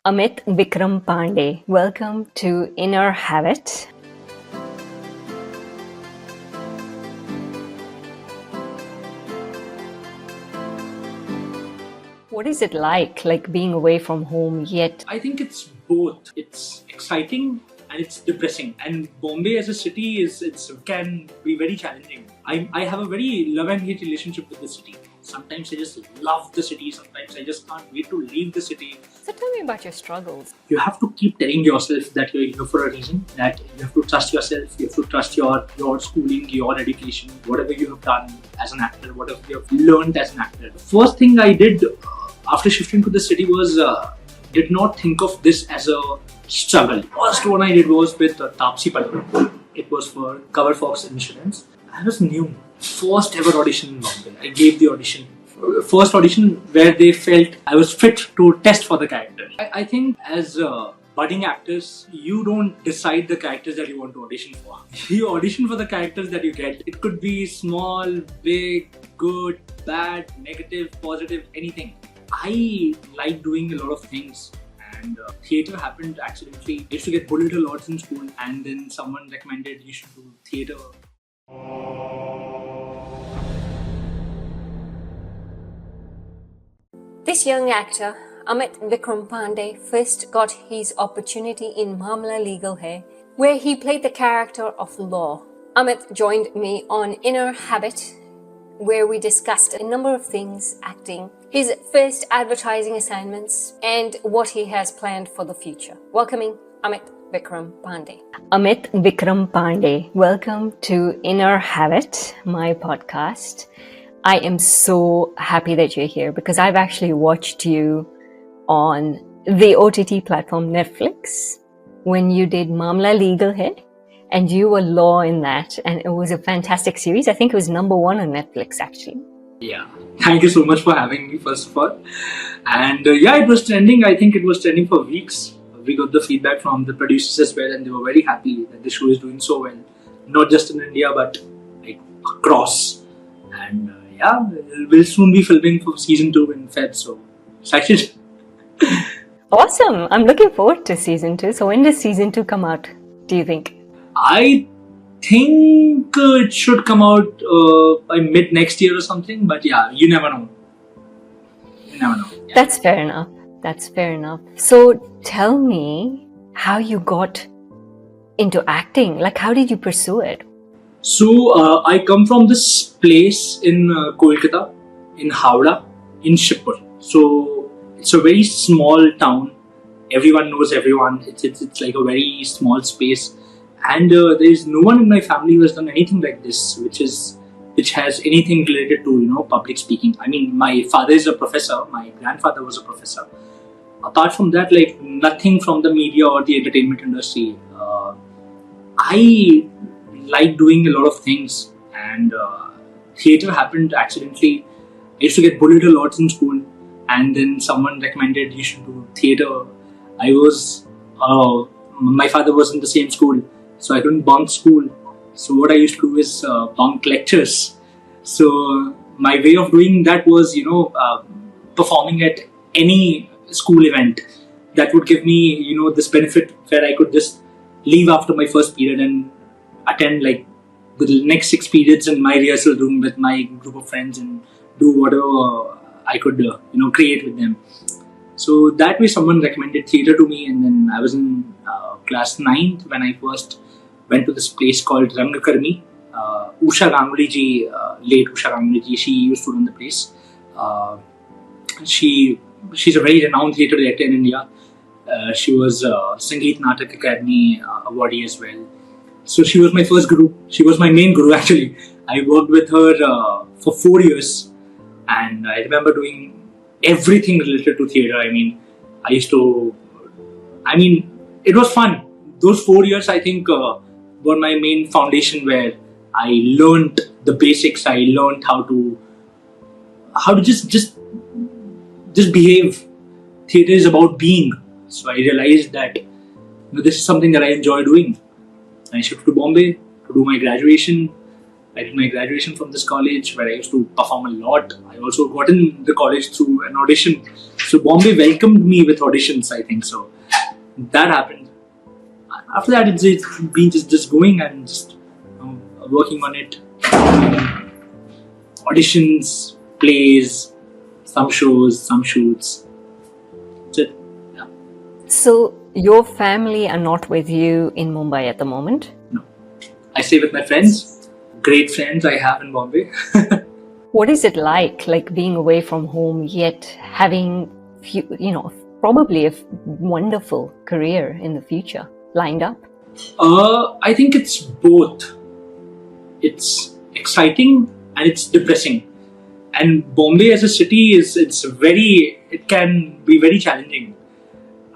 Amit Vikram Pandey. Welcome to Inner Habit. What is it like being away from home yet? I think it's both. It's exciting and it's depressing. And Bombay as a city can be very challenging. I have a very love and hate relationship with the city. Sometimes I just love the city. Sometimes I just can't wait to leave the city. So tell me about your struggles. You have to keep telling yourself that you're here for a reason. That you have to trust yourself. You have to trust your schooling, your education, whatever you have done as an actor, whatever you have learned as an actor. First thing I did after shifting to the city was did not think of this as a struggle. First one I did was with Taapsee Pannu. It was for Cover Fox Insurance. I was new. First ever audition in Mumbai. I gave the audition. First audition where they felt I was fit to test for the character. I think as budding actors, you don't decide the characters that you want to audition for. You audition for the characters that you get. It could be small, big, good, bad, negative, positive, anything. I like doing a lot of things, and theatre happened accidentally. I used to get bullied a lot in school, and then someone recommended you should do theatre. This young actor, Amit Vikram Pandey, first got his opportunity in Maamla Legal Hai, where he played the character of Law. Amit joined me on Inner Habit, where we discussed a number of things: acting, his first advertising assignments, and what he has planned for the future. Welcoming Amit Vikram Pandey. Amit Vikram Pandey, welcome to Inner Habit, my podcast. I am so happy that you're here because I've actually watched you on the OTT platform Netflix when you did Maamla Legal Hai. And you were Law in that, and it was a fantastic series. I think it was number 1 on Netflix, actually. Yeah, thank you so much for having me, first of all. And it was trending. I think it was trending for weeks. We got the feedback from the producers as well, and they were very happy that the show is doing so well. Not just in India, but like across. And we'll soon be filming for season 2 in Feb, so excited. Awesome. I'm looking forward to season 2. So when does season 2 come out, do you think? I think it should come out by mid next year or something, but yeah, you never know. Yeah. That's fair enough. So tell me how you got into acting. Like, how did you pursue it? So I come from this place in Kolkata, in Howrah, in Shipur. So it's a very small town. Everyone knows everyone. It's like a very small space. And there is no one in my family who has done anything like this, which has anything related to public speaking. I mean, my father is a professor. My grandfather was a professor. Apart from that, like nothing from the media or the entertainment industry. I like doing a lot of things, and theatre happened accidentally. I used to get bullied a lot in school, and then someone recommended you should do theatre. My father was in the same school. So I couldn't bunk school. So what I used to do is bunk lectures. So my way of doing that was, performing at any school event that would give me, this benefit where I could just leave after my first period and attend like the next 6 periods in my rehearsal room with my group of friends and do whatever I could, create with them. So that way someone recommended theatre to me, and then I was in class 9th when I first went to this place called Rangakarmi. Usha Ganguly ji, late Usha Ganguly ji, she used to run the place. She's a very renowned theatre director in India. She was Sangeet Natak Academy awardee as well. So she was my first guru. She was my main guru actually. I worked with her for 4 years, and I remember doing everything related to theatre. It was fun. Those 4 years, I think, were my main foundation, where I learned the basics. I learned how to just behave. Theatre is about being. So I realized that this is something that I enjoy doing. I shifted to Bombay to do my graduation. I did my graduation from this college where I used to perform a lot. I also got in the college through an audition. So Bombay welcomed me with auditions, I think so. That happened. After that, it's been just going and just working on it. Auditions, plays, some shows, some shoots. That's it. Yeah. So your family are not with you in Mumbai at the moment? No. I stay with my friends. Great friends I have in Bombay. What is it like being away from home yet having, probably a wonderful career in the future lined up? I think it's both. It's exciting and it's depressing. And Bombay as a city it can be very challenging.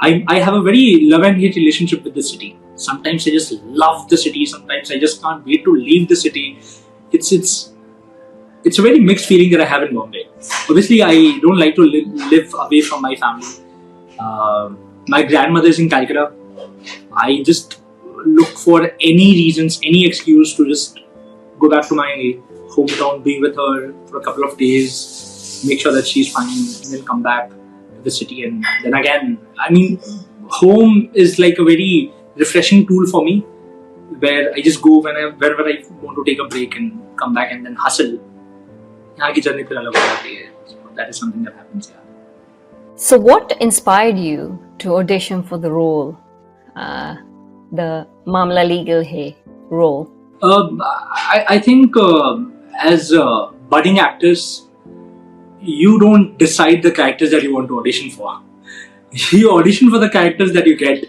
I have a very love and hate relationship with the city. Sometimes I just love the city. Sometimes I just can't wait to leave the city. It's a very mixed feeling that I have in Bombay. Obviously, I don't like to live away from my family. My grandmother is in Calcutta. I just look for any reasons, any excuse to just go back to my hometown, be with her for a couple of days, make sure that she's fine, and then come back to the city. And then again, I mean, home is like a very refreshing tool for me, where I just go wherever I want to take a break and come back and then hustle. यहाँ की journey फिर अलग हो जाती है. So that is something that happens here. So what inspired you to audition for the role, the Maamla Legal Hai role? I think as budding actors, you don't decide the characters that you want to audition for. You audition for the characters that you get.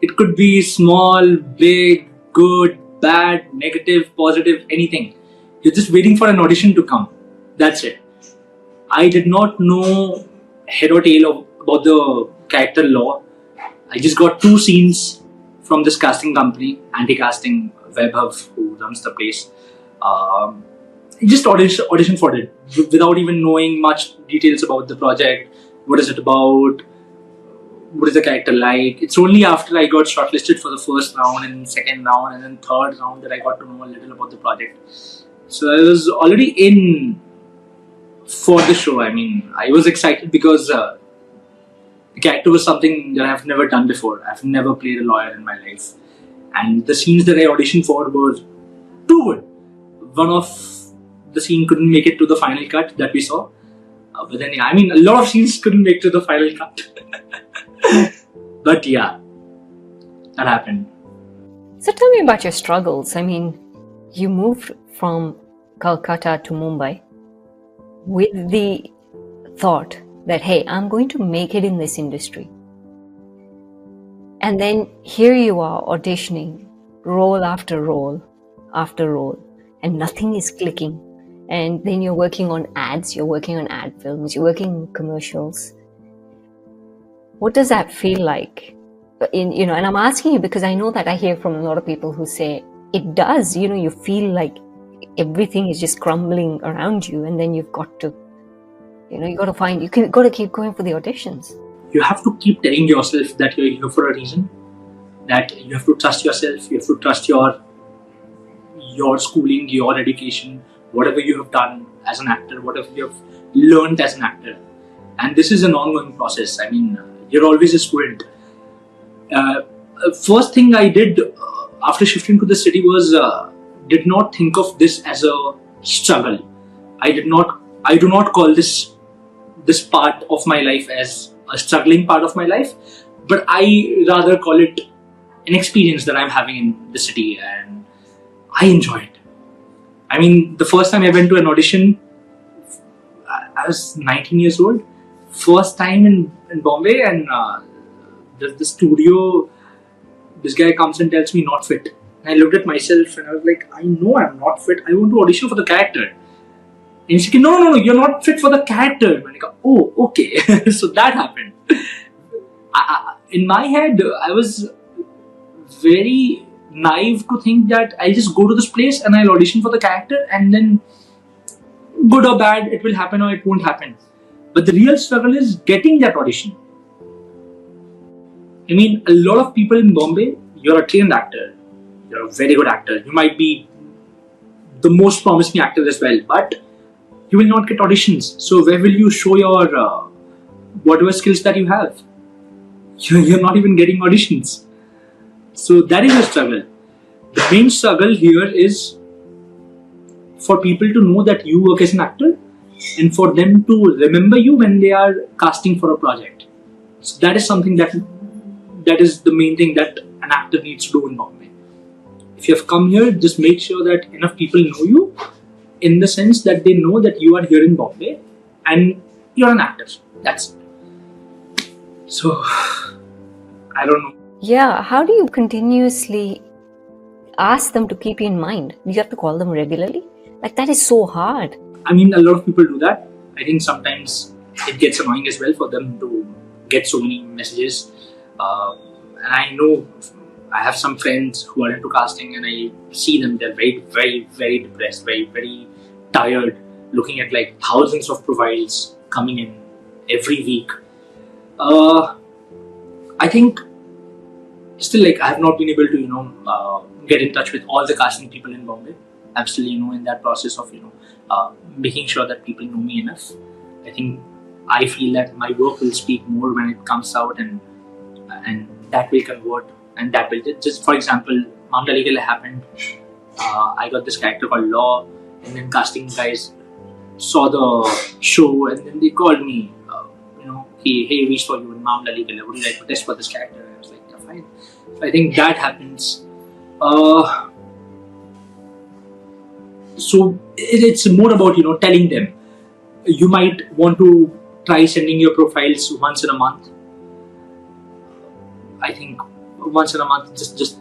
It could be small, big, good, bad, negative, positive, anything. You're just waiting for an audition to come. That's it. I did not know head or tail about the character law. I just got 2 scenes from this casting company, Anti-Casting, Webhub, who runs the place. Just audition for it without even knowing much details about the project. What is it about? What is the character like? It's only after I got shortlisted for the first round and second round and then third round that I got to know a little about the project. So I was already in for the show. I mean, I was excited because the character was something that I've never done before. I've never played a lawyer in my life. And the scenes that I auditioned for were too good. One of the scene couldn't make it to the final cut that we saw. But then, yeah, I mean, a lot of scenes couldn't make to the final cut. But yeah, that happened. So tell me about your struggles. I mean, you moved from Kolkata to Mumbai with the thought that, hey, I'm going to make it in this industry. And then here you are auditioning role after role after role, and nothing is clicking. And then you're working on ads, you're working on ad films, you're working on commercials. What does that feel like? And I'm asking you because I know that I hear from a lot of people who say it does. You feel like everything is just crumbling around you, and then you've got to, you got to keep going for the auditions. You have to keep telling yourself that you're here for a reason, that you have to trust yourself, you have to trust your schooling, your education, whatever you have done as an actor, whatever you have learned as an actor. And this is an ongoing process. I mean, you're always a student. First thing I did after shifting to the city was did not think of this as a struggle. I do not call this part of my life as a struggling part of my life, but I rather call it an experience that I'm having in the city, and I enjoy it. I mean, the first time I went to an audition, I was 19 years old. First time in Bombay, and the studio, this guy comes and tells me not fit. And I looked at myself and I was like, I know I'm not fit. I want to audition for the character. And he said, no, you're not fit for the character. And I go, oh, okay. So that happened. In my head, I was very naive to think that I'll just go to this place and I'll audition for the character, and then good or bad, it will happen or it won't happen. But the real struggle is getting that audition. I mean, a lot of people in Bombay, you're a trained actor, you're a very good actor, you might be the most promising actor as well, but you will not get auditions. So where will you show your whatever skills that you have? You're not even getting auditions. So that is a struggle. The main struggle here is for people to know that you work as an actor and for them to remember you when they are casting for a project. So that is something that is the main thing that an actor needs to do in Bombay. If you have come here, just make sure that enough people know you, in the sense that they know that you are here in Bombay and you're an actor. That's it. So, I don't know. Yeah, how do you continuously ask them to keep you in mind? You have to call them regularly? Like, that is so hard. I mean, a lot of people do that. I think sometimes it gets annoying as well for them to get so many messages. And I know I have some friends who are into casting, and I see them, they're very, very, very depressed, very, very tired, looking at like thousands of profiles coming in every week. I think still, like, I have not been able to, get in touch with all the casting people in Bombay. I'm still, in that process of, making sure that people know me enough. I think I feel that my work will speak more when it comes out, and that will convert, and that will just, for example, Maamla Legal Hai happened. I got this character called Law, and then casting guys saw the show, and then they called me. Hey, we saw you in Maamla Legal Hai. Would you like to test for this character? And I was like, yeah, fine. So I think that happens. So it's more about telling them. You might want to try sending your profiles once in a month. I think once in a month, just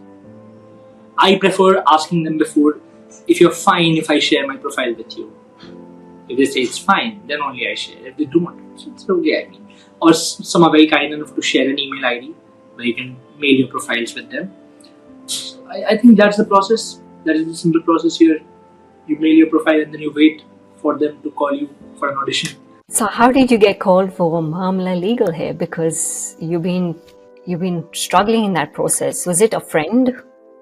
I prefer asking them before, if you're fine if I share my profile with you. If they say it's fine, then only I share. If they don't, it's okay, I mean. Or some are very kind enough to share an email ID where you can mail your profiles with them. So I think that's the process. That is the simple process here. You mail your profile and then you wait for them to call you for an audition. So how did you get called for Maamla Legal Hai? Because you've been struggling in that process. Was it a friend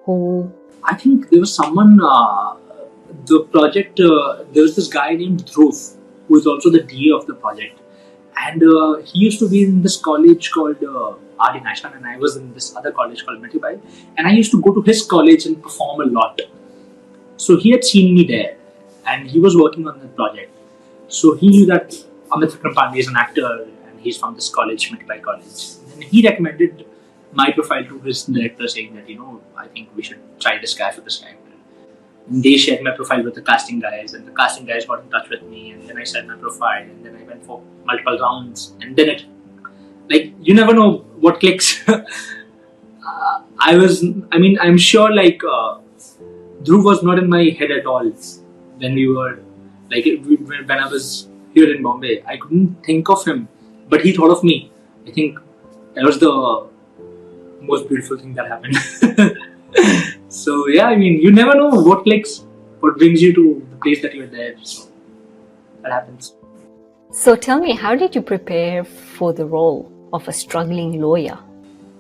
who? I think there was someone. The project. There was this guy named Dhruv, who is also the DA of the project, and he used to be in this college called Audition, and I was in this other college called Mumbai, and I used to go to his college and perform a lot. So he had seen me there, and he was working on the project. So he knew that Amit Vikram Pandey is an actor, and he's from this college, Mumbai College. And he recommended my profile to his director, saying that I think we should try this guy for this character. And they shared my profile with the casting guys, and the casting guys got in touch with me, and then I shared my profile, and then I went for multiple rounds, and then you never know what clicks. I'm sure Dhruv was not in my head at all when we were, when I was here in Bombay. I couldn't think of him, but he thought of me. I think that was the most beautiful thing that happened. So yeah, you never know what clicks, what brings you to the place that you're there. So that happens. So tell me, how did you prepare for the role of a struggling lawyer?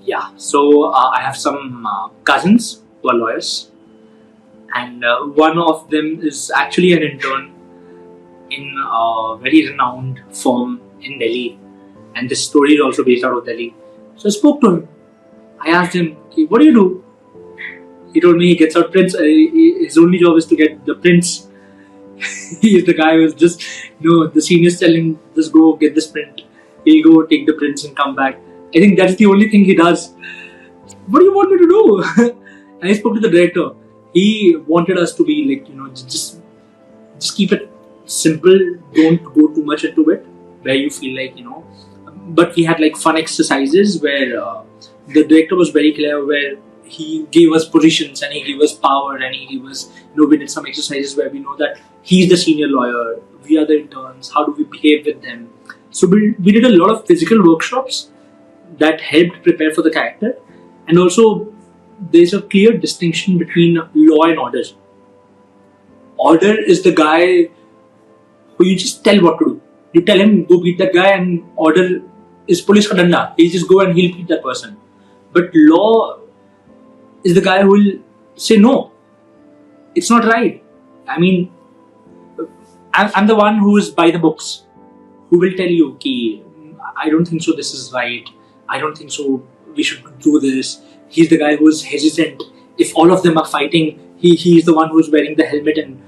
Yeah, so I have some cousins who are lawyers, and one of them is actually an intern in a very renowned firm in Delhi, and this story is also based out of Delhi. So I spoke to him. I asked him, okay, what do you do? He told me he gets out prints. His only job is to get the prints. He is the guy who's just, the seniors tell him, just go get this print. He'll go take the prints and come back. I think that's the only thing he does. What do you want me to do? And I spoke to the director. He wanted us to be just keep it simple. Don't go too much into it, where you feel But we had fun exercises where the director was very clear, where he gave us positions and he gave us power, and he gave us, we did some exercises where we know that he's the senior lawyer, we are the interns, how do we behave with them. So we did a lot of physical workshops that helped prepare for the character. And also there's a clear distinction between law and order. Order is the guy who you just tell what to do. You tell him, go beat that guy, and order is police ka danda. He'll just go and he'll beat that person. But law is the guy who will say, no, it's not right. I mean, I'm the one who is by the books, who will tell you, ki, I don't think so, this is right. I don't think so, we should do this. He's the guy who is hesitant. If all of them are fighting, he is the one who's wearing the helmet and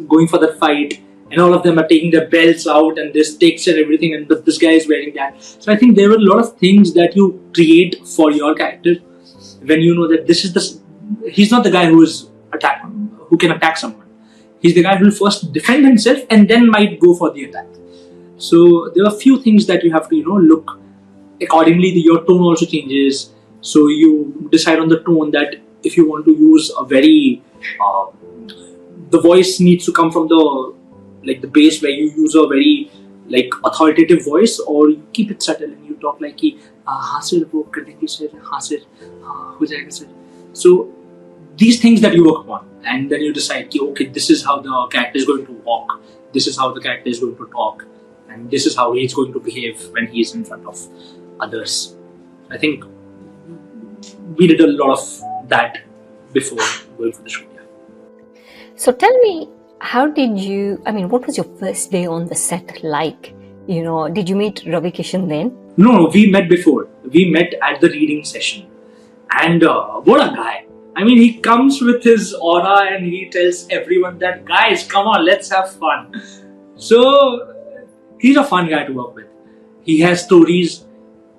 going for the fight. And all of them are taking their belts out and their sticks and everything, and this guy is wearing that. So I think there were a lot of things that you create for your character when you know that he's not the guy who can attack someone. He's the guy who will first defend himself and then might go for the attack. So there are a few things that you have to, look accordingly. Your tone also changes. So you decide on the tone that if you want to use a very, the voice needs to come from the base, where you use a very authoritative voice, or you keep it subtle and you talk like हाँ sir वो करेंगे sir, हाँ sir, हो जाएगा sir. So these things that you work upon, and then you decide okay, this is how the character is going to walk, this is how the character is going to talk, and this is how he is going to behave when he is in front of others. I think we did a lot of that before going for the show. Yeah. So tell me, what was your first day on the set like? Did you meet Ravi Kishan then? No, we met before. We met at the reading session. And what a guy. He comes with his aura and he tells everyone that, guys, come on, let's have fun. So, he's a fun guy to work with. He has stories.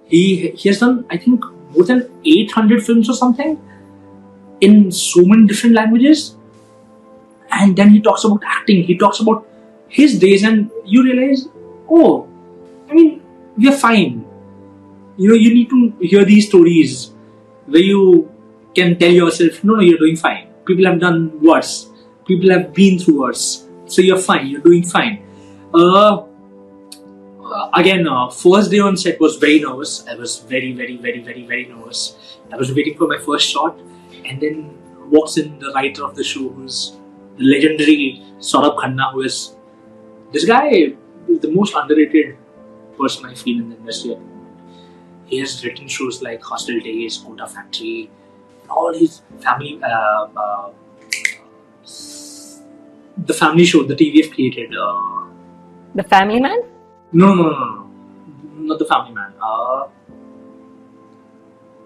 He has done, I think, more than 800 films or something in so many different languages. And then he talks about acting, he talks about his days, and you realize, we are fine. You need to hear these stories where you can tell yourself, no, you're doing fine. People have done worse. People have been through worse. So you're fine, you're doing fine. Again, first day on set was very nervous. I was very, very, very, very, very nervous. I was waiting for my first shot, and then walks in the writer of the show, who's the legendary Saurabh Khanna, who is, this guy is the most underrated person I feel in the industry at the moment. He has written shows like Hostel Days, Kota Factory, all his family, the family show that TVF created. The Family Man? No, not the Family Man.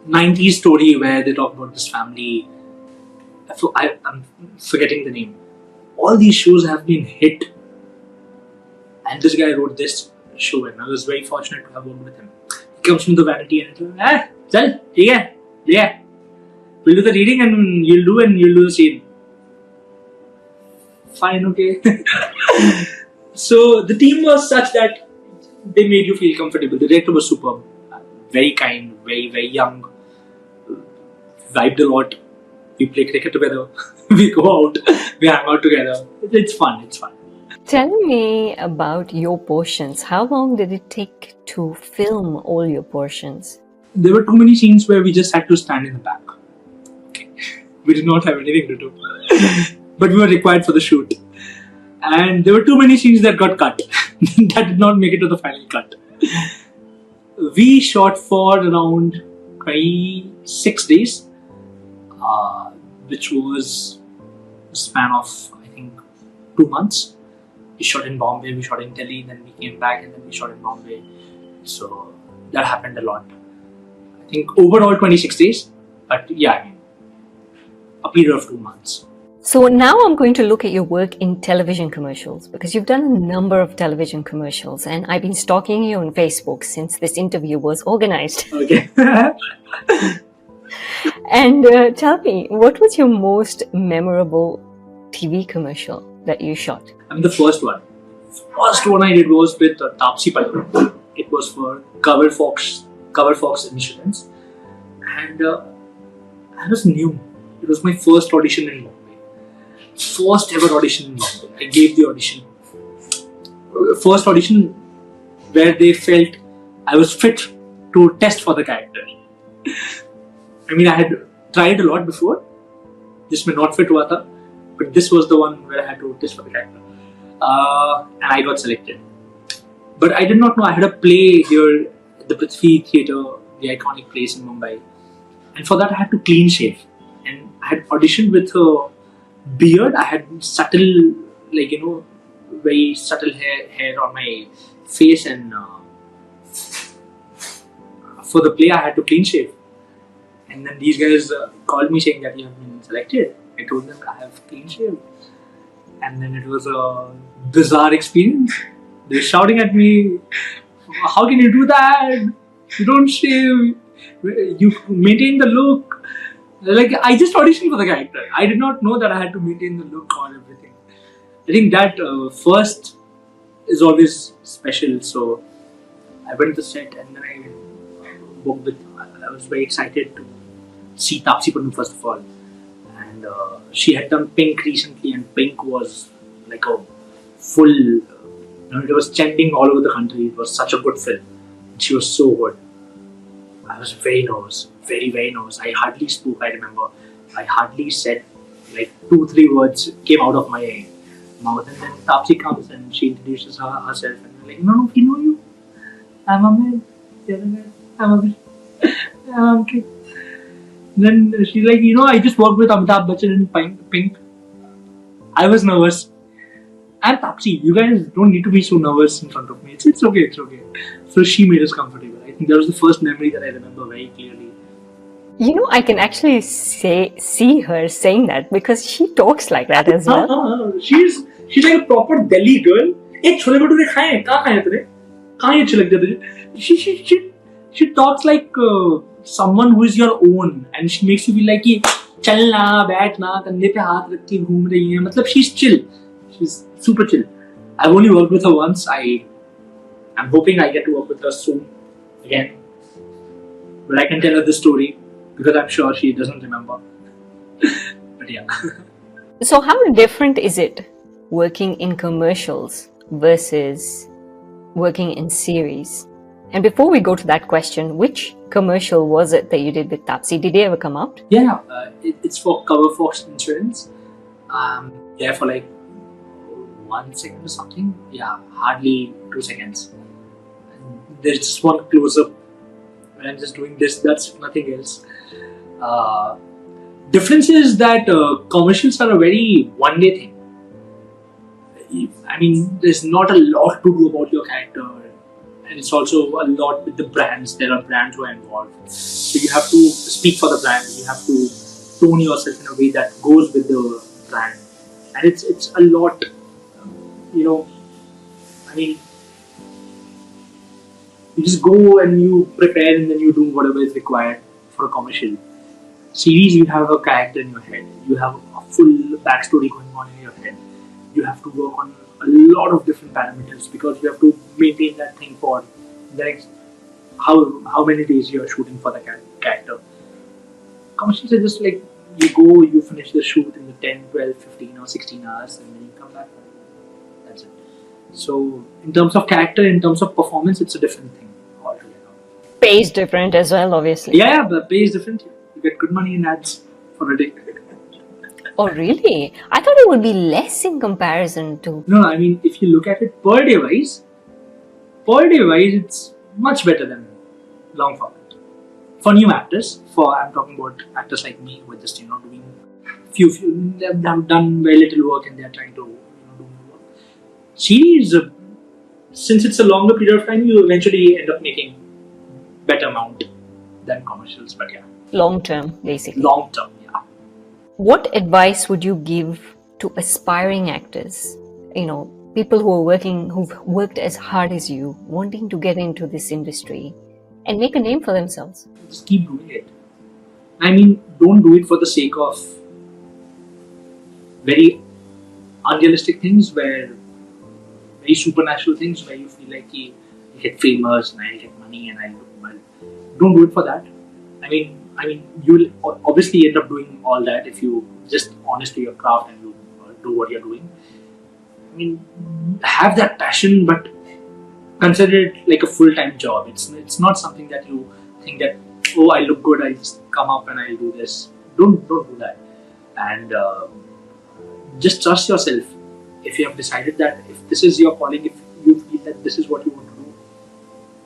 90s story where they talk about this family. I'm forgetting the name. All these shows have been hit, and this guy wrote this show, and I was very fortunate to have worked with him. He comes from the vanity and chal, yeah, we'll do the reading and you'll do the scene. Fine, okay. So the team was such that they made you feel comfortable. The director was superb, very kind, very, very young, vibed a lot. We play cricket together, we go out, we hang out together. It's fun. Tell me about your portions. How long did it take to film all your portions? There were too many scenes where we just had to stand in the back. Okay. We did not have anything to do. But we were required for the shoot. And there were too many scenes that got cut. That did not make it to the final cut. We shot for around 26 days. Which was a span of, I think, 2 months. We shot in Bombay, we shot in Delhi, then we came back and then we shot in Bombay. So that happened a lot. I think overall 26 days, but yeah, a period of 2 months. So now I'm going to look at your work in television commercials, because you've done a number of television commercials, and I've been stalking you on Facebook since this interview was organized. Okay. And tell me, what was your most memorable TV commercial that you shot? The first one. First one I did was with Taapsee Pannu. It was for Cover Fox Insurance. And I was new. It was my first audition in Mumbai. First ever audition in Mumbai. I gave the audition. First audition where they felt I was fit to test for the character. I had tried a lot before. This not fit hua tha, but this was the one where I had to test for the character. And I got selected. But I did not know I had a play here at the Prithvi Theatre, the iconic place in Mumbai. And for that I had to clean shave. And I had auditioned with beard. I had subtle, very subtle hair on my face, and for the play I had to clean shave. And then these guys called me saying that you have been selected. I told them I have clean shave, and then it was a bizarre experience. They're shouting at me, "How can you do that? You don't shave. You maintain the look." Like, I just auditioned for the character. I did not know that I had to maintain the look or everything. I think that first is always special. So I went to the set, and then I booked with. I was very excited to see Taapsee Pannu first of all, and she had done Pink recently, and Pink was like a full. It was trending all over the country. It was such a good film. She was so good. I was very nervous, very nervous. I hardly spoke. I remember, I hardly said like 2-3 words came out of my mouth, and then Taapsee comes and she introduces herself, and I'm like, "No, we know you. I'm Amit. I'm Amit. I'm Amit." Then she's like, "I just worked with Amitabh Bachchan in Pink." I was nervous. And Taapsee, you guys don't need to be so nervous in front of me. It's okay, it's okay. So she made us comfortable. I think that was the first memory that I remember very clearly. I can actually see her saying that because she talks like that as well. She's like a proper Delhi girl. Hey, chole bhature khaye? Kahan khaye tune? Kahan ye achhe lagte tujhe? She talks like someone who is your own, and she makes you feel like कि चलना बैठना कंधे पे हाथ रख के घूम रही है. मतलब she's chill. She's super chill. I've only worked with her once. I'm hoping I get to work with her soon again. But I can tell her this story because I'm sure she doesn't remember. But yeah. So how different is it working in commercials versus working in series? And before we go to that question, which commercial was it that you did with Taapsee? Did they ever come out? Yeah, it's for Cover Fox Insurance. Yeah, for like 1 second or something. Yeah, hardly 2 seconds. And there's just one close up when I'm just doing this. That's nothing else. Difference is that commercials are a very one-day thing. I mean, there's not a lot to do about your character, and it's also a lot with the brands. There are brands who are involved, so you have to speak for the brand. You have to tone yourself in a way that goes with the brand, and it's a lot. I mean, you just go and you prepare, and then you do whatever is required for a commercial. Series, you have a character in your head. You have a full backstory going on in your head. You have to work on a lot of different parameters because you have to maintain that thing for the next how many days you are shooting for the character. Commercials are just like you go, you finish the shoot in the 10, 12, 15 or 16 hours, and then you come back. That's it. So in terms of character, in terms of performance, it's a different thing altogether. Pay is different as well, obviously. Yeah, the pay is different. You get good money in ads for a day. Oh, really? I thought it would be less in comparison to... No, I mean, if you look at it per day wise, it's much better than long format. For new actors, I'm talking about actors like me who are just, doing few, they have done very little work and they are trying to, do more work. Series, since it's a longer period of time, you eventually end up making better amount than commercials, but yeah. Long term, basically. Long term, yeah. What advice would you give to aspiring actors? People who've worked as hard as you, wanting to get into this industry and make a name for themselves. Just keep doing it. I mean, don't do it for the sake of very unrealistic things, very supernatural things where you feel like you get famous and I get money and I look well. Don't do it for that. I mean, you'll obviously end up doing all that if you just honest to your craft and you do what you're doing. I mean, have that passion, but consider it like a full-time job. It's not something that you think that, oh, I look good, I just come up and I'll do this. Don't do that. And just trust yourself. If you have decided that if this is your calling, if you feel that this is what you want to do,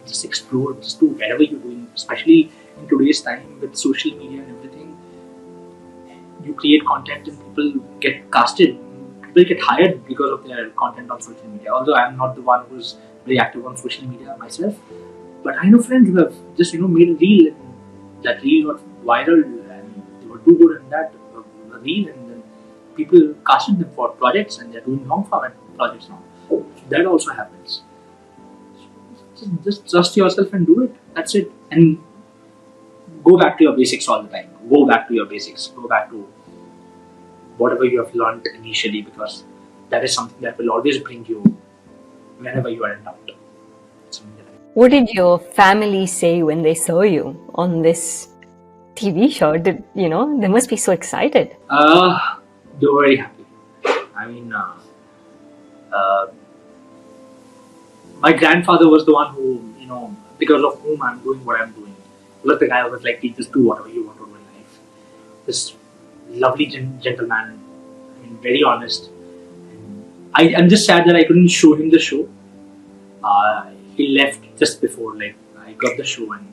just explore, just do whatever you're doing, especially in today's time with social media and everything. you create content and people get casted, people get hired because of their content on social media. Although I'm not the one who's very active on social media myself, but I know friends who have just made a reel, and that reel got viral, and they were too good in that reel, and then people casted them for projects, and they're doing long format projects now. So that also happens. Just trust yourself and do it. That's it. And go back to your basics all the time. Go back to your basics. Go back to whatever you have learned initially, because that is something that will always bring you whenever you are in doubt. What did your family say when they saw you on this TV show? They must be so excited. They were very happy. I mean, my grandfather was the one who, because of whom I'm doing what I'm doing. He was the guy who was like, just do whatever you want to do in life. This lovely gentleman, I mean, very honest. I'm just sad that I couldn't show him the show. He left just before, I got the show, and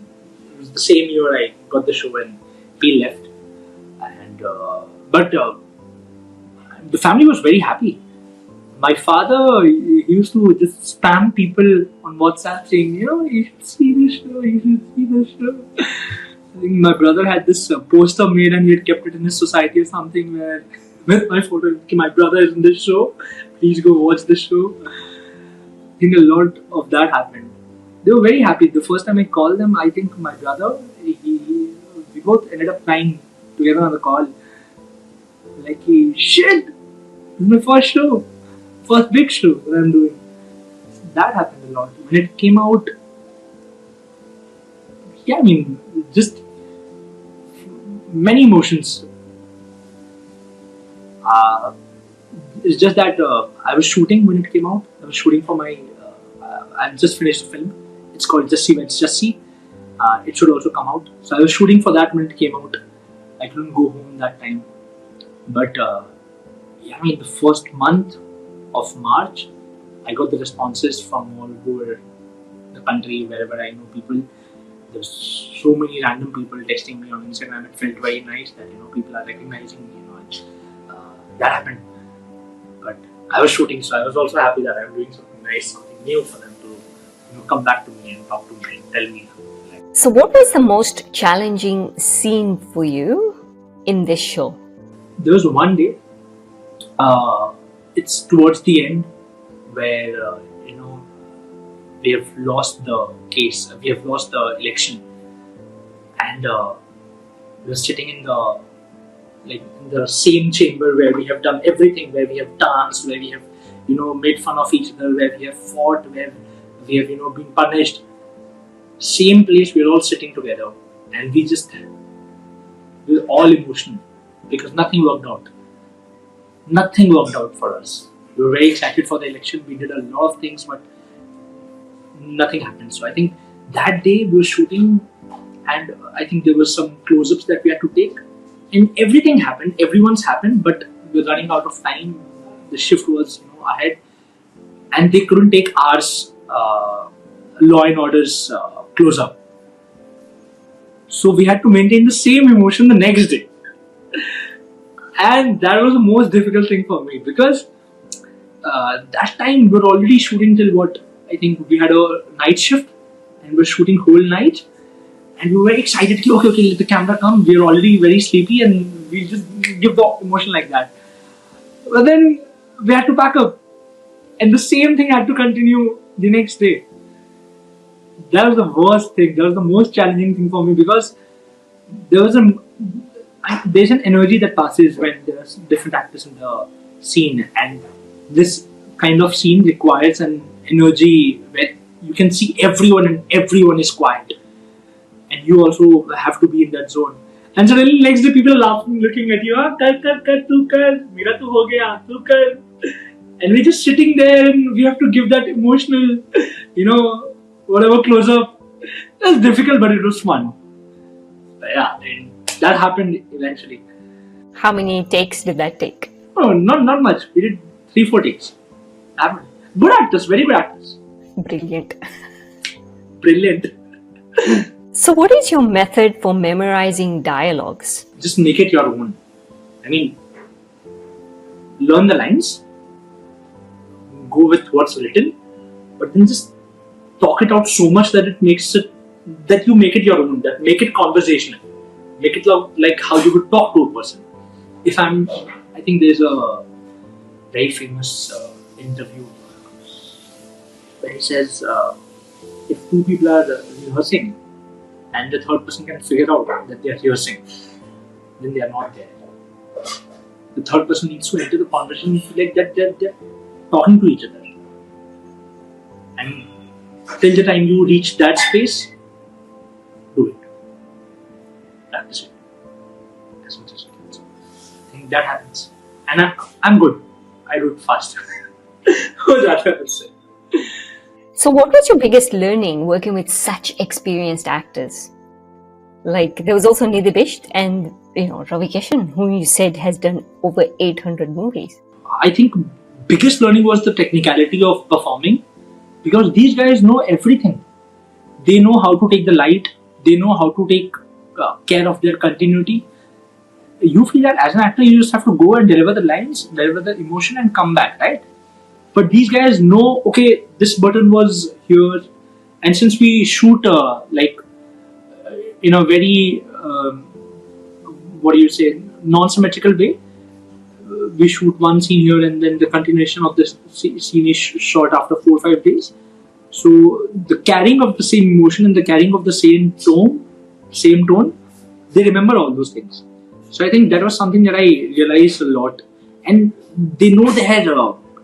it was the same year I got the show and he left. And but the family was very happy. My father, he used to just spam people on WhatsApp saying, you should see this show, you should see this show. I think my brother had this poster made and he had kept it in his society or something where with my photo, my brother is in this show, please go watch the show. I think a lot of that happened. They were very happy. The first time I called them, I think my brother, we both ended up crying together on the call. Shit, this is my first show. First big show that I'm doing. That happened a lot. When it came out, just many emotions. It's just that I was shooting when it came out. I was shooting for my. I've just finished a film. It's called Just See When It's Just See. It should also come out. So I was shooting for that when it came out. I couldn't go home that time. But the first month of March, I got the responses from all over the country, wherever I know people. There's so many random people texting me on Instagram. It felt very nice that people are recognizing me. That happened. But I was shooting, so I was also happy that I'm doing something nice, something new for them to come back to me and talk to me and tell me. So, what was the most challenging scene for you in this show? There was one day. It's towards the end where we have lost the case, we have lost the election, and we're sitting in the same chamber where we have done everything, where we have danced, where we have made fun of each other, where we have fought, where we have been punished. Same place, we're all sitting together, and we're all emotional because nothing worked out. Nothing worked out for us. We were very excited for the election. We did a lot of things, but nothing happened. So I think that day we were shooting, and I think there were some close-ups that we had to take, and everything happened. Everyone's happened, but we were running out of time. The shift was ahead, and they couldn't take ours. Law and Order's close-up. So we had to maintain the same emotion the next day. And that was the most difficult thing for me because that time we were already shooting till I think we had a night shift and we were shooting whole night, and we were very excited. Okay, let the camera come. We are already very sleepy and we just give the emotion like that. But then we had to pack up, and the same thing had to continue the next day. That was the worst thing. That was the most challenging thing for me because there's an energy that passes when there's different actors in the scene, and this kind of scene requires an energy where you can see everyone and everyone is quiet, and you also have to be in that zone. And suddenly next day people are laughing, looking at you. Tu kar, mera tu ho gaya, tu kar. And we're just sitting there and we have to give that emotional, whatever close up. It was difficult, but it was fun. But yeah, that happened eventually. How many takes did that take? Oh, not much. We did 3-4 takes. Good actors, very good actors. Brilliant. Brilliant. So what is your method for memorizing dialogues? Just make it your own. I mean, learn the lines, go with what's written, but then just talk it out so much that it makes it, that you make it your own, that make it conversational, make it like how you would talk to a person. I think there's a very famous interview where he says, if two people are rehearsing and the third person can figure out that they are rehearsing, then they are not there. The third person needs to enter the conversation like that they're talking to each other. And till the time you reach that space, do it. Practice it. As much as you can. So I think that happens. And I'm good. I do it fast. That I would say. So what was your biggest learning working with such experienced actors? Like there was also Nidhi Bisht and Ravi Kishan, who you said has done over 800 movies. I think biggest learning was the technicality of performing, because these guys know everything. They know how to take the light. They know how to take care of their continuity. You feel that as an actor, you just have to go and deliver the lines, deliver the emotion, and come back, right? But these guys know, okay, this button was here, and since we shoot in a very non-symmetrical way, we shoot one scene here and then the continuation of this scene is shot after 4 or 5 days. So the carrying of the same emotion and the carrying of the same tone, they remember all those things. So I think that was something that I realized a lot. And they know their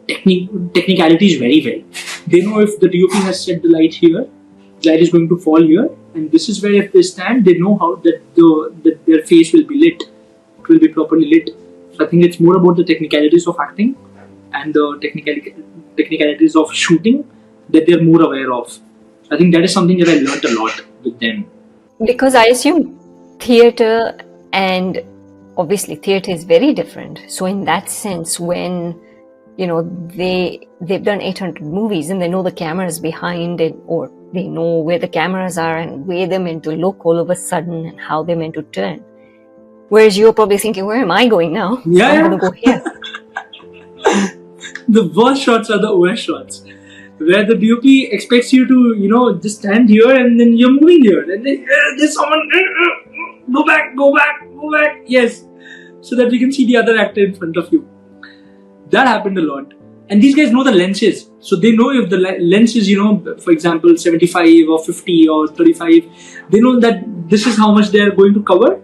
technicalities very well. They know if the DOP has set the light here, the light is going to fall here, and this is where if they stand, they know how that their face will be lit. It will be properly lit. So I think it's more about the technicalities of acting and the technicalities of shooting that they're more aware of. So I think that is something that I learned a lot with them. Because I assume theatre and obviously theatre is very different. So in that sense, when they've done 800 movies and they know the cameras behind it, or they know where the cameras are and where they're meant to look all of a sudden and how they're meant to turn. Whereas you're probably thinking, where am I going now? Yeah, I'm going to go here. The worst shots are the OS shots, where the DOP expects you to, just stand here and then you're moving here. And then there's someone, go back. Yes. So that we can see the other actor in front of you. That happened a lot. And these guys know the lenses. So they know if the lens is, for example, 75 or 50 or 35, they know that this is how much they're going to cover.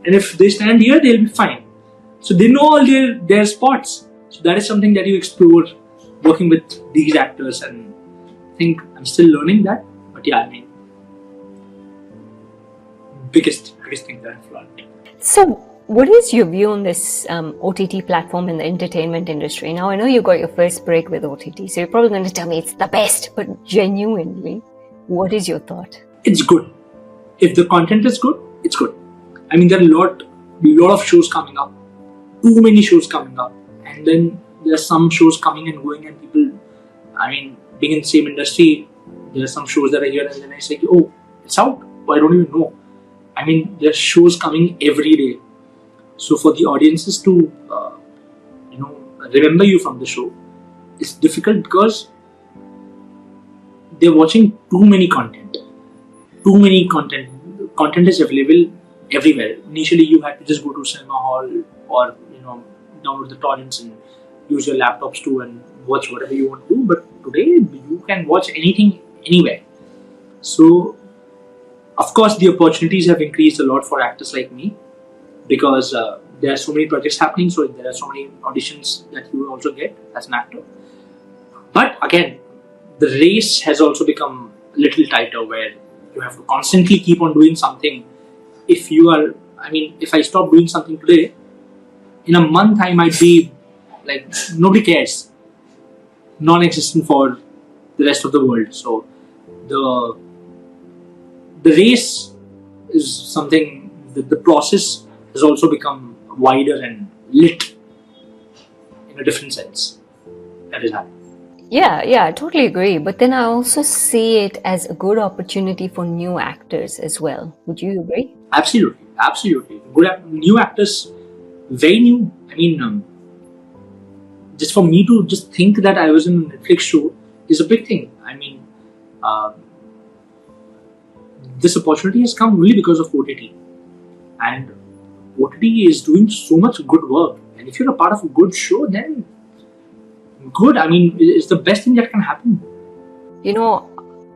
And if they stand here, they'll be fine. So they know all their spots. So that is something that you explore working with these actors. And I think I'm still learning that. But yeah, biggest thing that I've learned. So what is your view on this OTT platform in the entertainment industry? Now, I know you got your first break with OTT, so you're probably going to tell me it's the best, but genuinely, what is your thought? It's good. If the content is good, it's good. I mean, there are a lot of shows coming up. Too many shows coming up. And then there are some shows coming and going, and people, being in the same industry, there are some shows that are here, and then I say, oh, it's out. I don't even know. There are shows coming every day. So for the audiences to, remember you from the show, it's difficult because they're watching too many content. Content is available everywhere. Initially, you had to just go to cinema hall or, download the torrents and use your laptops too and watch whatever you want to do. But today, you can watch anything, anywhere. So, of course, the opportunities have increased a lot for actors like me, because there are so many projects happening, so there are so many auditions that you will also get as an actor. But again, the race has also become a little tighter, where you have to constantly keep on doing something. If I stop doing something today, in a month I might be like, nobody cares, non-existent for the rest of the world. So the race is something that the process has also become wider and lit in a different sense. That is happening. Yeah, I totally agree. But then I also see it as a good opportunity for new actors as well. Would you agree? Absolutely. New actors very new. I mean, just for me to just think that I was in a Netflix show is a big thing. I mean, this opportunity has come only because of OTT, and OTT is doing so much good work. And if you're a part of a good show, then good. I mean, it's the best thing that can happen. You know,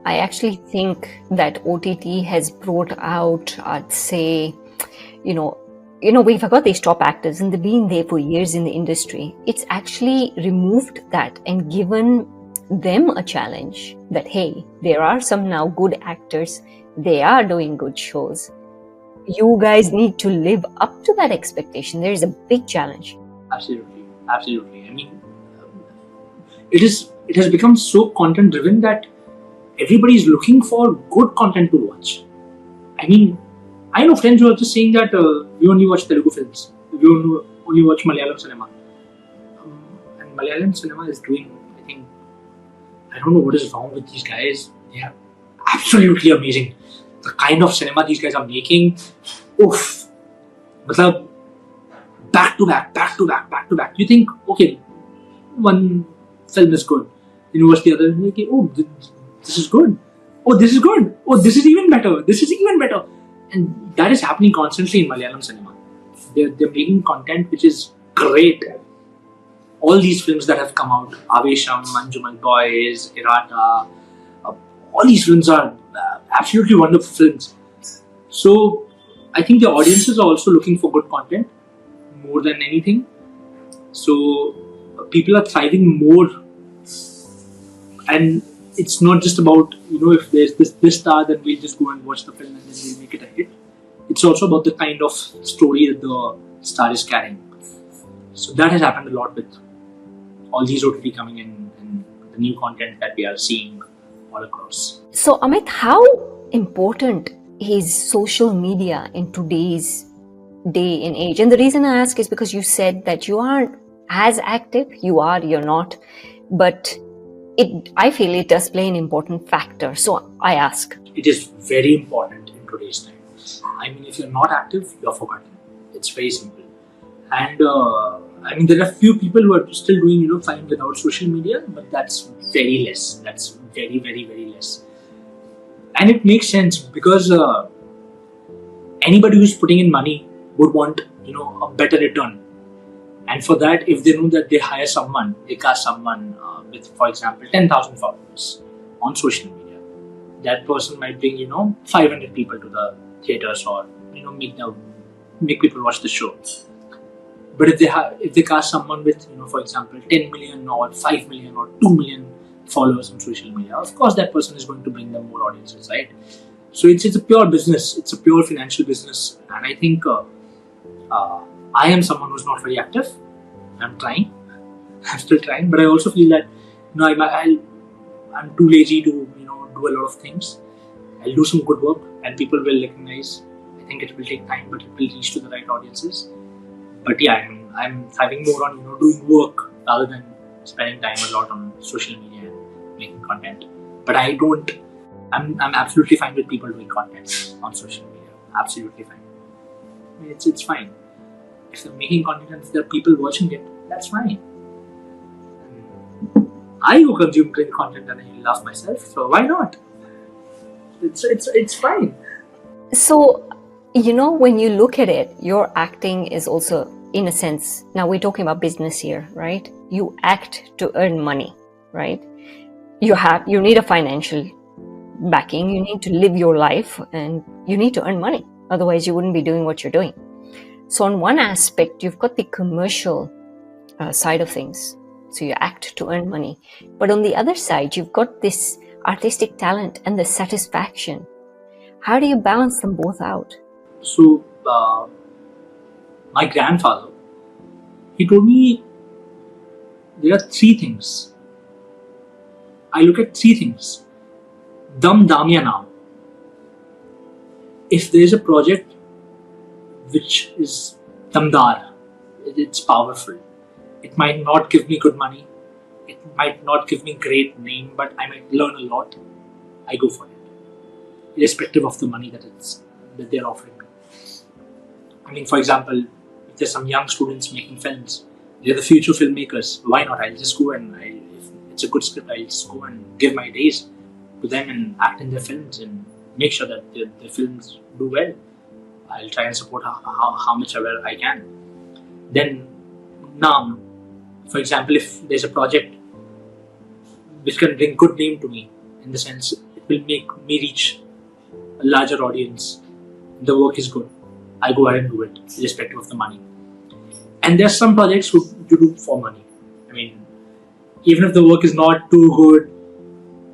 I actually think that OTT has brought out, I'd say, we've got these top actors and they've been there for years in the industry. It's actually removed that and given them a challenge that, hey, there are some now good actors. They are doing good shows. You guys need to live up to that expectation. There is a big challenge. Absolutely. I mean, it has become so content driven that everybody is looking for good content to watch. I mean, I know friends who are just saying that we only watch Telugu films, we only watch Malayalam cinema. And Malayalam cinema is doing, I don't know what is wrong with these guys. They are absolutely amazing. The kind of cinema these guys are making, oof. Matlab, back to back. You think, okay, one film is good, then you watch the other, and you're like, oh, this is good. Oh, this is good. Oh, this is even better. And that is happening constantly in Malayalam cinema. They're making content which is great. All these films that have come out, Avesham, Manjumal Boys, Irata, all these films are absolutely wonderful films. So I think the audiences are also looking for good content more than anything. So people are thriving more, and it's not just about, if there's this star, then we'll just go and watch the film and then we'll make it a hit. It's also about the kind of story that the star is carrying. So that has happened a lot with all these OTT coming in and the new content that we are seeing all across. So Amit, how important is social media in today's day and age? And the reason I ask is because you said that you aren't as active. You're not. But I feel it does play an important factor. So I ask. It is very important in today's time. I mean, if you're not active, you're forgotten. It's very simple. And there are few people who are still doing, fine without social media, but that's very less. That's very, very, very less. And it makes sense because anybody who's putting in money would want, a better return. And for that, if they know that they hire someone, they cast someone with, for example, 10,000 followers on social media, that person might bring, 500 people to the theaters or, make people watch the show. But if they cast someone with, for example, 10 million or 5 million or 2 million followers on social media, of course that person is going to bring them more audiences, right? So it's a pure business. It's a pure financial business. And I think I am someone who's not very active. I'm trying. I'm still trying. But I also feel that, I'm too lazy to, do a lot of things. I'll do some good work and people will recognize. I think it will take time, but it will reach to the right audiences. But yeah, I'm thriving more on, doing work rather than spending time a lot on social media and making content. But I'm absolutely fine with people doing content on social media. Absolutely fine. It's fine. If they're making content and there are people watching it, that's fine. I go consume great content and I love myself, so why not? It's fine. So, when you look at it, your acting is also, in a sense, now we're talking about business here, right? You act to earn money, right? You need a financial backing, you need to live your life, and you need to earn money. Otherwise, you wouldn't be doing what you're doing. So on one aspect, you've got the commercial side of things. So you act to earn money. But on the other side, you've got this artistic talent and the satisfaction. How do you balance them both out? So, my grandfather, he told me there are three things. I look at three things. Dam damya naam. If there is a project which is damdar, it's powerful. It might not give me good money. It might not give me great name, but I might learn a lot. I go for it, irrespective of the money that they're offering me. For example, there's some young students making films. They're the future filmmakers. Why not? I'll just go and if it's a good script, I'll just go and give my days to them and act in their films and make sure that their films do well. I'll try and support how much ever I can. Then now, for example, if there's a project which can bring good name to me, in the sense it will make me reach a larger audience, the work is good, I go ahead and do it, irrespective of the money. And there's some projects you do for money. I mean, even if the work is not too good,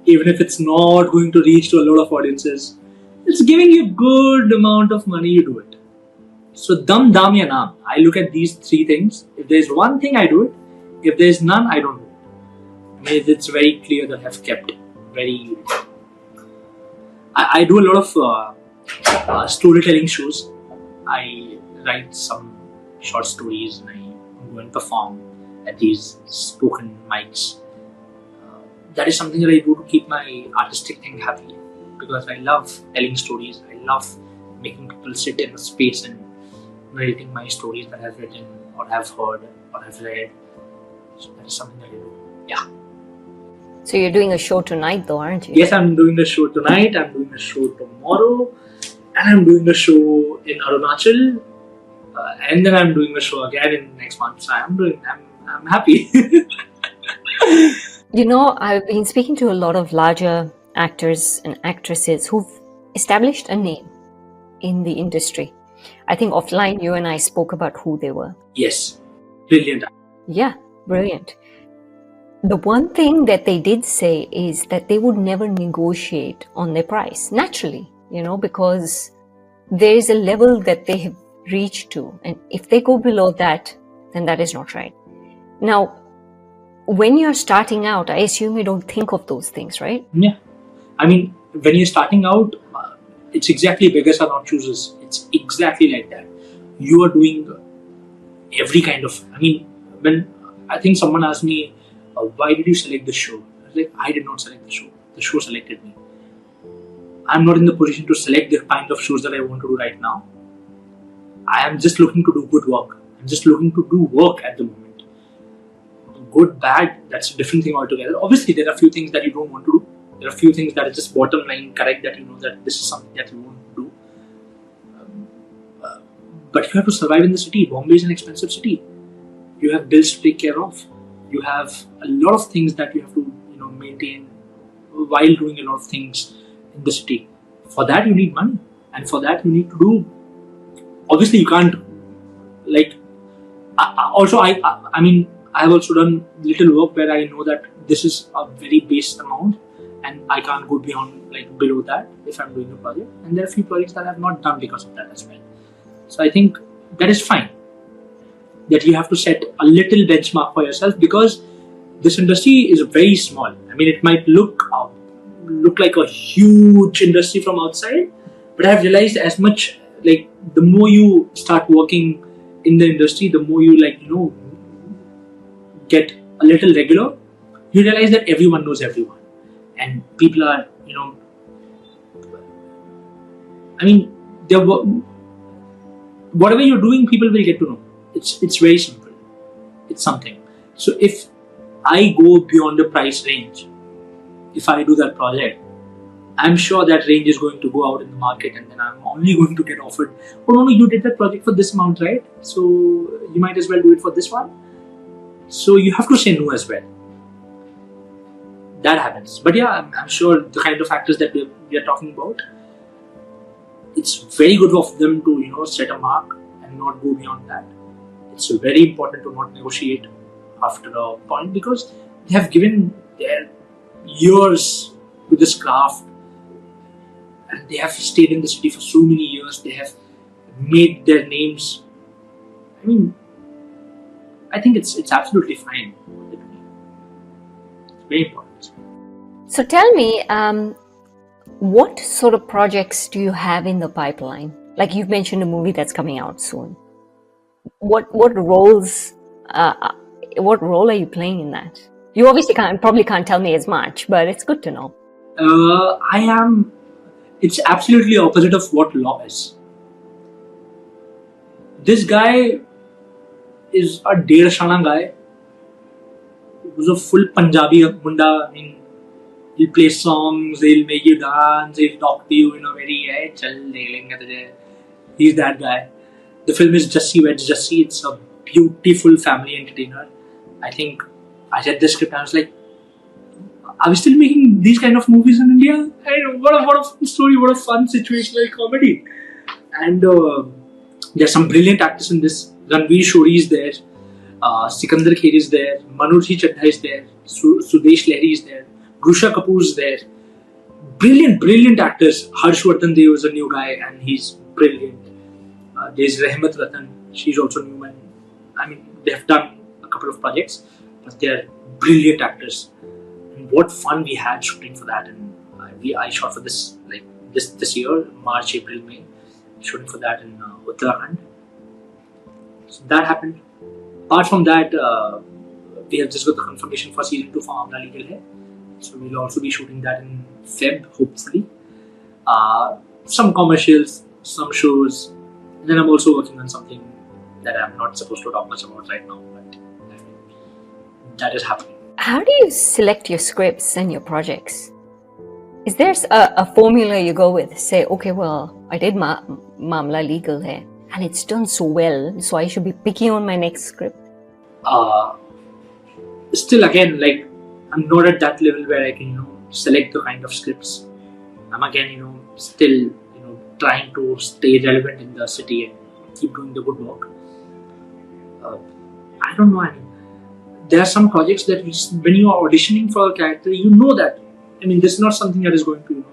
even if it's not going to reach to a lot of audiences, it's giving you a good amount of money, you do it. So dam ya naam. I look at these three things. If there's one thing, I do it. If there's none, I don't do it. I mean, it's very clear that I've kept very... I do a lot of storytelling shows. I write some short stories and I go and perform at these spoken mics. That is something that I do to keep my artistic thing happy, because I love telling stories. I love making people sit in a space and narrating my stories that I've written or have heard or have read. So that is something that I do. Yeah. So you're doing a show tonight though, aren't you? Yes, I'm doing a show tonight. I'm doing a show tomorrow. And I'm doing a show in Arunachal. And then I'm doing a show again in next month. So I'm happy. You know, I've been speaking to a lot of larger actors and actresses who've established a name in the industry. I think offline you and I spoke about who they were. Yes. Brilliant. Yeah, brilliant. The one thing that they did say is that they would never negotiate on their price, naturally, you know, because there is a level that they have reached to. And if they go below that, then that is not right. Now, when you're starting out, I assume you don't think of those things, right? Yeah. I mean, when you're starting out, it's exactly beggars are not choosers. It's exactly like that. You are doing every kind of... I mean, when I think someone asked me, why did you select the show? I was like, I did not select the show. The show selected me. I'm not in the position to select the kind of shows that I want to do right now. I am just looking to do good work. I'm just looking to do work at the moment. Good, bad, that's a different thing altogether. Obviously, there are a few things that you don't want to do. There are a few things that are just bottom line correct, that you know that this is something that you want to do. But you have to survive in the city. Bombay is an expensive city. You have bills to take care of. You have a lot of things that you have to, maintain while doing a lot of things in the city. For that, you need money, and for that, you need to do. Obviously, you can't I mean, I have also done little work where I know that this is a very base amount and I can't go beyond below that if I'm doing a project. And there are a few projects that I have not done because of that as well. So I think that is fine. That you have to set a little benchmark for yourself, because this industry is very small. I mean, it might look like a huge industry from outside, but I have realized as much, the more you start working in the industry, the more you get a little regular, you realize that everyone knows everyone, and people are, I mean, whatever you're doing, people will get to know. It's very simple. It's something. So if I go beyond the price range, if I do that project, I'm sure that range is going to go out in the market, and then I'm only going to get offered, oh no, you did that project for this amount, right? So you might as well do it for this one. So you have to say no as well. That happens. But yeah, I'm sure the kind of actors that we are talking about, it's very good of them to set a mark and not go beyond that. It's very important to not negotiate after a point, because they have given their years to this craft, and they have stayed in the city for so many years. They have made their names. I mean, I think it's absolutely fine. It's very important. So tell me, what sort of projects do you have in the pipeline? Like you've mentioned a movie that's coming out soon. What roles? What role are you playing in that? You obviously probably can't tell me as much, but it's good to know. It's absolutely opposite of what law is. This guy is a Dear Shana guy who's a full Punjabi munda. I mean, he'll play songs, he'll make you dance, he'll talk to you in a very chal le lenge tujhe. He's that guy. The film is Jassi Weds Jassi. It's a beautiful family entertainer. I think I read the script and I was like, are we still making these kind of movies in India? I know, what a fun story, what a fun situational comedy. And there's some brilliant actors in this. Ranveer Shori is there, Sikandar Kher is there, Manoj Chadha is there, Sudesh Lahiri is there, Grusha Kapoor is there. Brilliant actors. Harshvardhan Dev is a new guy and he's brilliant. There's Rehmat Ratan, she's also new. And I mean, they've done a couple of projects, but they're brilliant actors. And what fun we had shooting for that. And I shot for this like this year, March, April, May, shooting for that in Uttarakhand. So that happened. Apart from that, we have just got the confirmation for season 2 for Maamla Legal Hai. So we'll also be shooting that in Feb, hopefully. Some commercials, some shows. And then I'm also working on something that I'm not supposed to talk much about right now, but that is happening. How do you select your scripts and your projects? Is there a formula you go with? Say, okay, well, I did Maamla Legal Hai and it's done so well, so I should be picky on my next script? Still, again, like, I'm not at that level where I can, select the kind of scripts. I'm again, still, trying to stay relevant in the city and keep doing the good work. I don't know. I mean, there are some projects that when you are auditioning for a character, you know that. I mean, this is not something that is going to,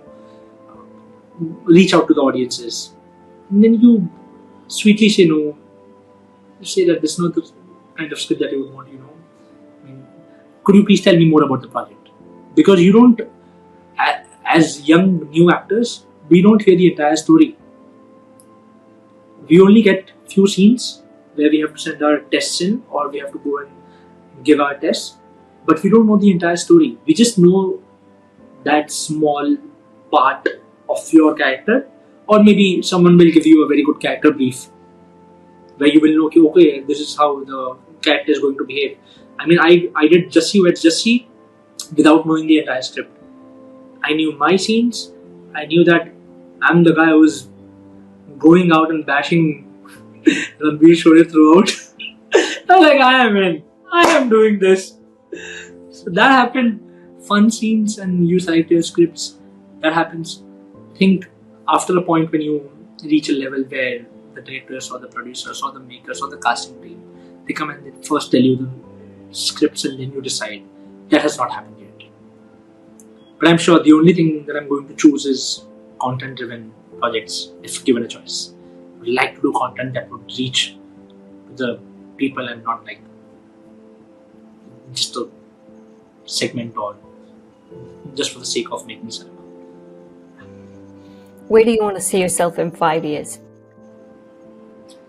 reach out to the audiences. And then you sweetly say no. You say that this is not the kind of script that you would want, I mean, could you please tell me more about the project? Because you don't, as young new actors, we don't hear the entire story. We only get few scenes where we have to send our tests in or we have to go and give our tests, but we don't know the entire story. We just know that small part of your character, or maybe someone will give you a very good character brief where you will know, okay, this is how the character is going to behave. I mean, I did Jassi Weds Jassi without knowing the entire script. I knew my scenes. I knew that I'm the guy who's going out and bashing Ranveer Shori throughout. I'm like, I am doing this. So that happened. Fun scenes and you select your scripts. That happens. I think after a point when you reach a level where the directors or the producers or the makers or the casting team, they come and they first tell you the scripts and then you decide. That has not happened yet. But I'm sure the only thing that I'm going to choose is content-driven projects if given a choice. I would like to do content that would reach the people and not like just a segment or just for the sake of making cinema. Where do you want to see yourself in 5 years?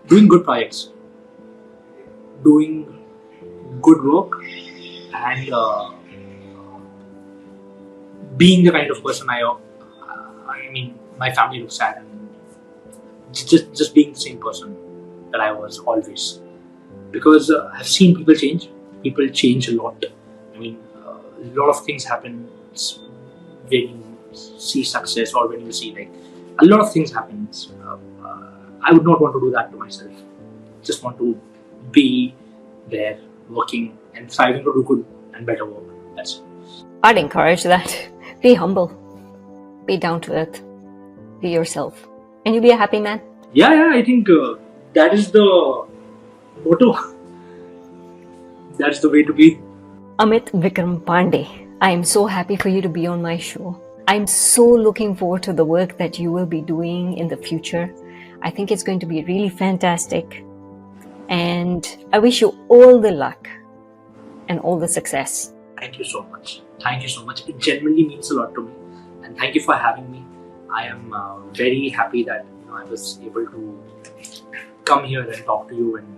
Doing good projects, doing good work, and being the kind of person I mean, my family looks at, and just being the same person that I was always. Because I've seen people change. People change a lot. I mean, a lot of things happen when you see success or when you see like a lot of things happen. I would not want to do that to myself. Just want to be there, working and striving to do good and better work. That's it. I'd encourage that. Be humble. Be down to earth. Be yourself. And you'll be a happy man. Yeah, I think that is the motto. That's the way to be. Amit Vikram Pandey, I am so happy for you to be on my show. I'm so looking forward to the work that you will be doing in the future. I think it's going to be really fantastic. And I wish you all the luck and all the success. Thank you so much. Thank you so much. It genuinely means a lot to me. And thank you for having me. I am very happy that I was able to come here and talk to you and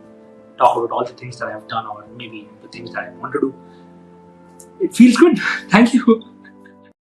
talk about all the things that I have done or maybe the things that I want to do. It feels good. Thank you.